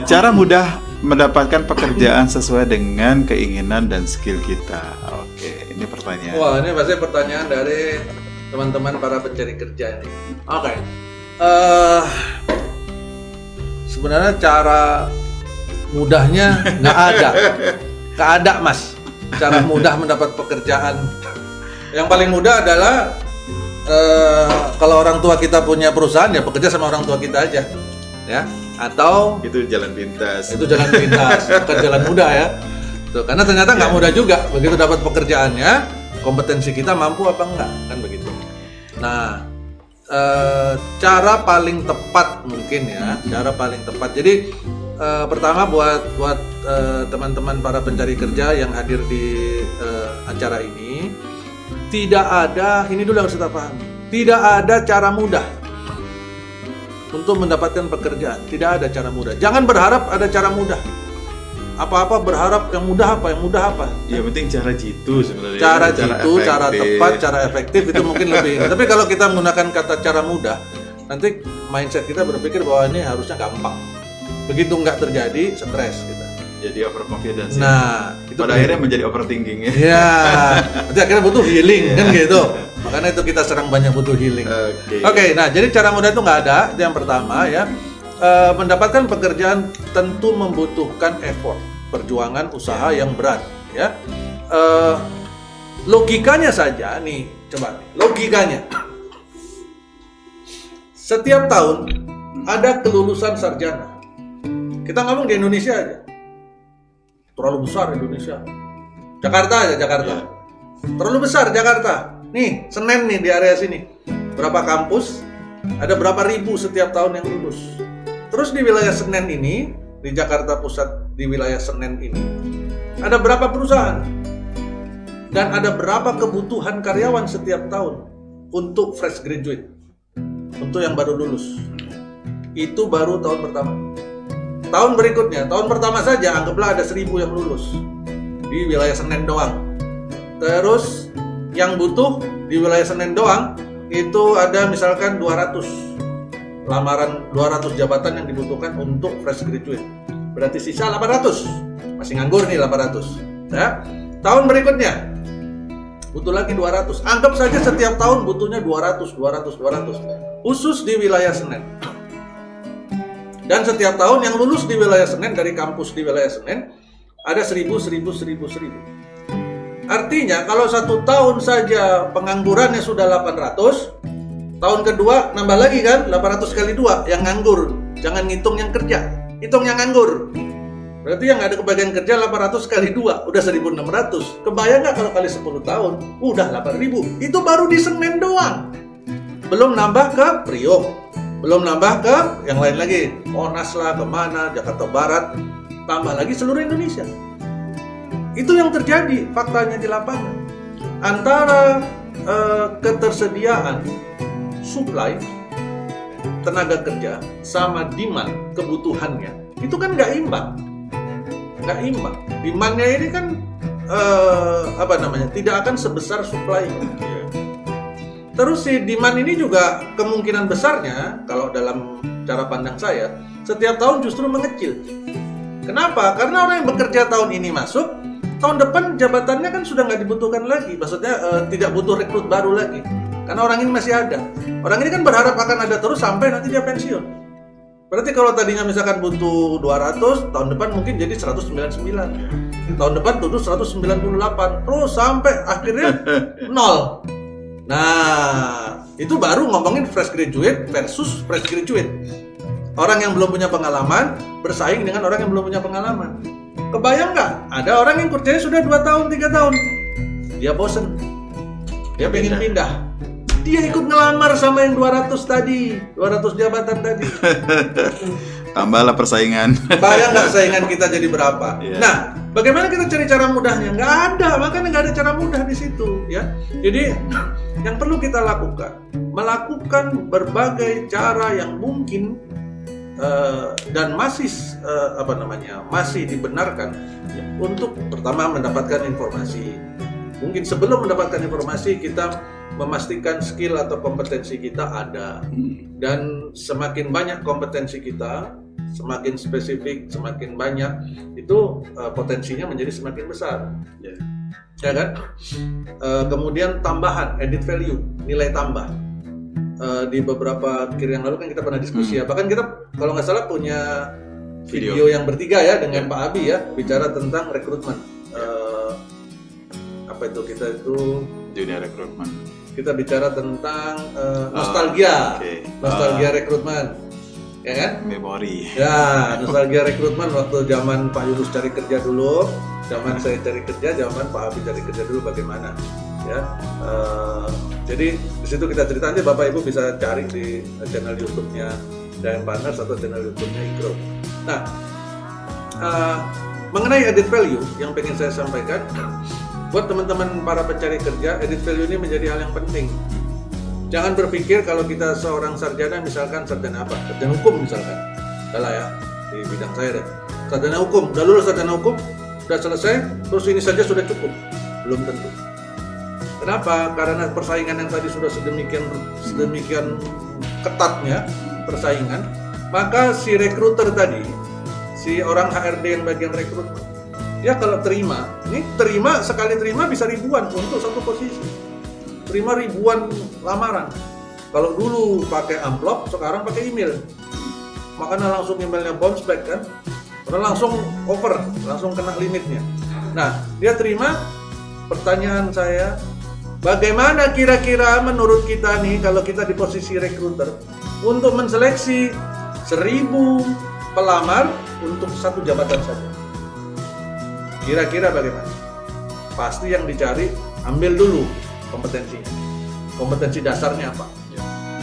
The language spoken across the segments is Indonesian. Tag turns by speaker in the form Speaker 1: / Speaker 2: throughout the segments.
Speaker 1: Cara mudah mendapatkan pekerjaan sesuai dengan keinginan dan skill kita. Oke, ini pertanyaan.
Speaker 2: Wah, ini pasti pertanyaan dari teman-teman para pencari kerja ini. Oke. Sebenarnya cara mudahnya nggak ada, Mas. Cara mudah mendapat pekerjaan. Yang paling mudah adalah kalau orang tua kita punya perusahaan ya bekerja sama orang tua kita aja, ya. Atau
Speaker 1: Itu jalan pintas.
Speaker 2: bukan jalan mudah ya. Tuh, karena ternyata nggak mudah juga begitu dapat pekerjaannya, kompetensi kita mampu apa enggak, kan begitu. Nah, cara paling tepat mungkin ya, cara paling tepat. Jadi pertama buat teman-teman para pencari kerja yang hadir di acara ini, tidak ada, ini dulu yang harus kita pahami, tidak ada cara mudah untuk mendapatkan pekerjaan. Tidak ada cara mudah. Jangan berharap ada cara mudah. Apa-apa berharap yang mudah apa.
Speaker 1: Ya penting cara jitu sebenarnya.
Speaker 2: Cara
Speaker 1: efektif.
Speaker 2: tepat, cara efektif itu mungkin lebih. Tapi kalau kita menggunakan kata cara mudah, nanti mindset kita berpikir bahwa ini harusnya gampang. Begitu nggak terjadi, stres kita.
Speaker 1: Jadi overconfidence.
Speaker 2: Nah, itu
Speaker 1: pada akhirnya menjadi overthinking ya.
Speaker 2: Ya, nanti akhirnya butuh healing kan gitu. Makanya itu kita serang banyak butuh healing. Oke, nah jadi cara mudah itu nggak ada. Itu yang pertama ya. Mendapatkan pekerjaan tentu membutuhkan effort, perjuangan, usaha yang berat. Ya, logikanya saja nih, coba nih, logikanya. Setiap tahun ada kelulusan sarjana. Kita ngomong di Indonesia aja. Terlalu besar Indonesia. Jakarta aja, Jakarta. Terlalu besar Jakarta. Nih, Senen nih di area sini. Berapa kampus? Ada berapa ribu setiap tahun yang lulus. Terus di wilayah Senen ini, di Jakarta Pusat, di wilayah Senen ini, ada berapa perusahaan? Dan ada berapa kebutuhan karyawan setiap tahun untuk fresh graduate? Untuk yang baru lulus. Itu baru tahun pertama. Tahun berikutnya, tahun pertama saja anggaplah ada 1.000 yang lulus di wilayah Senen doang. Terus yang butuh di wilayah Senen doang itu ada misalkan 200 lamaran, 200 jabatan yang dibutuhkan untuk fresh graduate. Berarti sisa 800. Masih nganggur nih 800. Ya. Tahun berikutnya butuh lagi 200. Anggap saja setiap tahun butuhnya 200. Khusus di wilayah Senen. Dan setiap tahun yang lulus di wilayah Senen, dari kampus di wilayah Senen, ada 1.000. Artinya kalau 1 tahun saja penganggurannya sudah 800, tahun kedua nambah lagi kan, 800 kali 2 yang nganggur. Jangan ngitung yang kerja, hitung yang nganggur. Berarti yang ada kebagian kerja 800 kali 2, udah 1.600. Kebayang nggak kalau kali 10 tahun, udah 8.000. Itu baru di Senen doang. Belum nambah ke Priok. Belum nambah ke yang lain lagi, Monas lah, kemana, Jakarta Barat, tambah lagi seluruh Indonesia. Itu yang terjadi faktanya di lapangan. Antara ketersediaan supply tenaga kerja sama demand kebutuhannya itu kan nggak imbang. Demandnya ini kan tidak akan sebesar supply. Terus si demand ini juga kemungkinan besarnya, kalau dalam cara pandang saya, setiap tahun justru mengecil. Kenapa? Karena orang yang bekerja tahun ini masuk, tahun depan jabatannya kan sudah nggak dibutuhkan lagi. Maksudnya tidak butuh rekrut baru lagi. Karena orang ini masih ada. Orang ini kan berharap akan ada terus sampai nanti dia pensiun. Berarti kalau tadinya misalkan butuh 200, tahun depan mungkin jadi 199. Tahun depan tuh 198. Terus sampai akhirnya 0. Nah, itu baru ngomongin fresh graduate versus fresh graduate. Orang yang belum punya pengalaman bersaing dengan orang yang belum punya pengalaman. Kebayang nggak? Ada orang yang kerjanya sudah 2 tahun, 3 tahun. Dia bosen. Dia pengen pindah. Dia ikut ngelamar sama yang 200 tadi, 200 jabatan tadi.
Speaker 1: Tambahlah persaingan.
Speaker 2: Bayang nggak saingan kita jadi berapa?
Speaker 1: Yeah.
Speaker 2: Nah, bagaimana kita cari cara mudahnya? Nggak ada, makanya nggak ada cara mudah di situ, ya. Jadi, yang perlu kita lakukan, melakukan berbagai cara yang mungkin dan masih masih dibenarkan untuk pertama mendapatkan informasi. Mungkin sebelum mendapatkan informasi kita memastikan skill atau kompetensi kita ada, dan semakin banyak kompetensi kita, semakin spesifik, semakin banyak, itu potensinya menjadi semakin besar.
Speaker 1: Ya.
Speaker 2: Ya kan? Kemudian tambahan, added value, nilai tambah. Di beberapa kiri yang lalu kan kita pernah diskusi ya. Bahkan kita kalau nggak salah punya video yang bertiga ya dengan Pak Abi ya, bicara tentang rekrutmen. Apa itu kita itu
Speaker 1: Dunia rekrutmen.
Speaker 2: kita bicara tentang nostalgia, nostalgia rekrutmen, ya kan?
Speaker 1: Memori.
Speaker 2: Ya, nostalgia rekrutmen waktu zaman Pak Yunus cari kerja dulu, zaman saya cari kerja, zaman Pak Abi cari kerja dulu bagaimana, ya. Jadi di situ kita cerita, nanti Bapak Ibu bisa cari di channel YouTube-nya Dayan Partners atau channel YouTube-nya Igrow. Nah, mengenai added value yang pengen saya sampaikan, buat teman-teman para pencari kerja, added value ini menjadi hal yang penting. Jangan berpikir kalau kita seorang sarjana, misalkan sarjana apa? Sarjana hukum misalkan. Salah ya, di bidang saya deh. Sarjana hukum, udah lulus sarjana hukum, udah selesai, terus ini saja sudah cukup. Belum tentu. Kenapa? Karena persaingan yang tadi sudah sedemikian ketatnya persaingan, maka si rekruter tadi, si orang HRD yang bagian rekrutmen, dia kalau terima sekali terima bisa ribuan untuk satu posisi, terima ribuan lamaran. Kalau dulu pakai amplop, sekarang pakai email, makanya langsung emailnya bounce back kan, karena langsung over, langsung kena limitnya. Nah, dia terima. Pertanyaan saya, bagaimana kira-kira menurut kita nih kalau kita di posisi rekruter untuk menseleksi 1000 pelamar untuk satu jabatan saja? Kira-kira bagaimana? Pasti yang dicari, ambil dulu kompetensinya. Kompetensi dasarnya apa?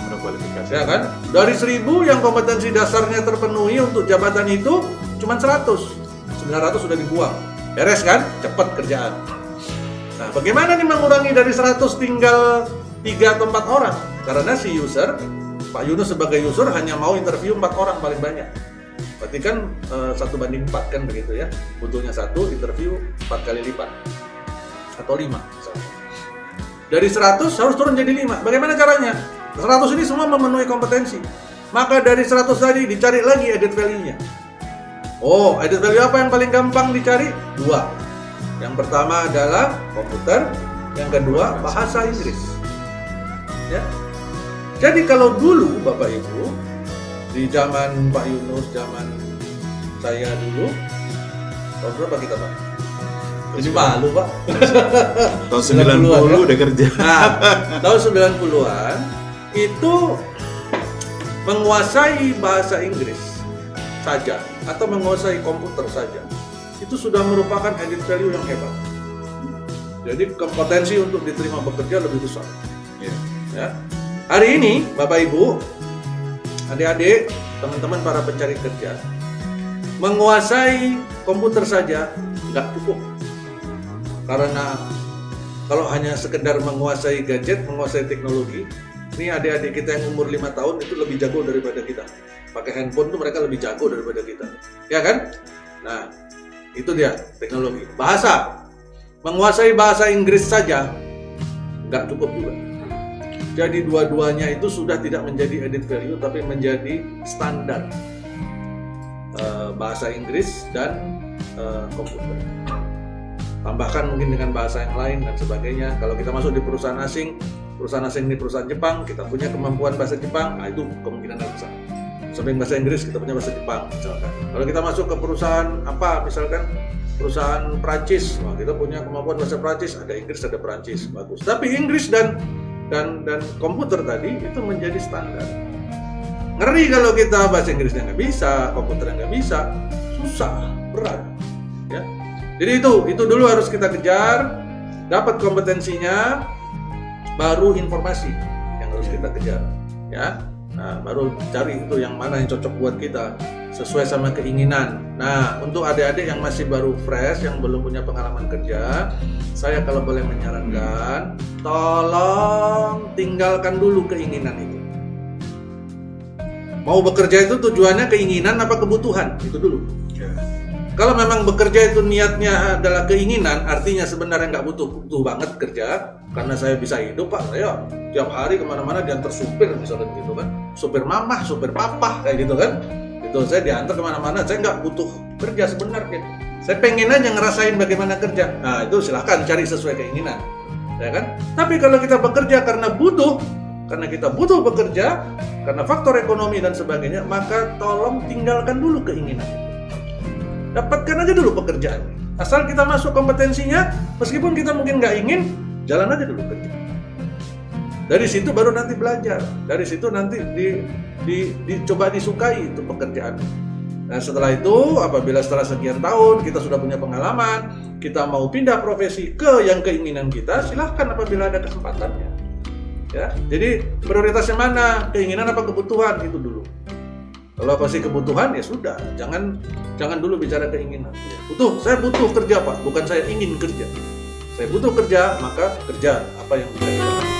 Speaker 1: Menurut kualifikasi.
Speaker 2: Ya kan? Dari 1000 yang kompetensi dasarnya terpenuhi untuk jabatan itu cuma 100. 900 sudah dibuang. Beres kan? Cepat kerjaan. Nah, bagaimana nih mengurangi dari 100 tinggal 3 atau 4 orang? Karena si user, Pak Yunus sebagai user hanya mau interview 4 orang paling banyak. Berarti kan 1:4 kan begitu ya. Butuhnya 1 interview 4 kali lipat. Atau 5 misalnya. Dari 100 harus turun jadi 5. Bagaimana caranya? 100 ini semua memenuhi kompetensi. Maka dari 100 tadi dicari lagi added value-nya. Oh, added value apa yang paling gampang dicari? 2. Yang pertama adalah komputer, yang kedua bahasa Inggris. Ya. Jadi kalau dulu Bapak Ibu di zaman Pak Yunus, zaman saya dulu, tahun berapa kita Pak? Jadi malu Pak.
Speaker 1: Tahun 90 udah kerja.
Speaker 2: Nah, tahun 90-an itu menguasai bahasa Inggris saja atau menguasai komputer saja itu sudah merupakan added value yang hebat. Jadi kompetensi untuk diterima bekerja lebih besar. Ya. Hari ini Bapak Ibu, adik-adik, teman-teman para pencari kerja, menguasai komputer saja nggak cukup. Karena kalau hanya sekedar menguasai gadget, menguasai teknologi, ini adik-adik kita yang umur 5 tahun itu lebih jago daripada kita. Pakai handphone tuh mereka lebih jago daripada kita. Ya kan? Nah, itu dia teknologi. Bahasa, menguasai bahasa Inggris saja nggak cukup juga. Jadi dua-duanya itu sudah tidak menjadi added value tapi menjadi standar bahasa Inggris dan komputer. Tambahkan mungkin dengan bahasa yang lain dan sebagainya. Kalau kita masuk di perusahaan asing ini perusahaan Jepang, kita punya kemampuan bahasa Jepang, nah itu kemungkinan yang besar. Samping bahasa Inggris kita punya bahasa Jepang misalkan. Kalau kita masuk ke perusahaan apa misalkan perusahaan Prancis, nah kita punya kemampuan bahasa Prancis, ada Inggris ada Prancis, bagus. Tapi Inggris dan komputer tadi itu menjadi standar. Ngeri kalau kita bahasa Inggrisnya nggak bisa, komputernya nggak bisa, susah, berat. Ya. Jadi itu dulu harus kita kejar, dapat kompetensinya, baru informasi yang harus kita kejar. Ya. Nah, baru cari itu yang mana yang cocok buat kita sesuai sama keinginan. Nah, untuk adik-adik yang masih baru fresh, yang belum punya pengalaman kerja, saya kalau boleh menyarankan, tolong tinggalkan dulu keinginan itu. Mau bekerja itu tujuannya keinginan apa kebutuhan? Itu dulu. Kalau memang bekerja itu niatnya adalah keinginan, artinya sebenarnya nggak butuh banget kerja, karena saya bisa hidup Pak, saya tiap hari kemana-mana diantar supir misalnya gitu kan, supir mamah, supir papa kayak gitu kan, Betul, saya diantar kemana-mana, saya nggak butuh kerja sebenarnya. Saya pengen aja ngerasain bagaimana kerja. Nah, itu silahkan cari sesuai keinginan, ya kan? Tapi kalau kita bekerja karena kita butuh bekerja, karena faktor ekonomi dan sebagainya, maka tolong tinggalkan dulu keinginan. Dapatkan aja dulu pekerjaan. Asal kita masuk kompetensinya, meskipun kita mungkin nggak ingin, jalan aja dulu kerja. Dari situ baru nanti belajar. Dari situ nanti dicoba disukai itu pekerjaan. Nah, setelah itu, apabila setelah sekian tahun kita sudah punya pengalaman, kita mau pindah profesi ke yang keinginan kita, silahkan apabila ada kesempatannya. Ya, jadi prioritasnya mana? Keinginan apa kebutuhan? Itu dulu. Kalau masih kebutuhan ya sudah, jangan dulu bicara keinginan. Saya butuh kerja Pak, bukan saya ingin kerja. Saya butuh kerja, maka kerja apa yang bisa kita lakukan.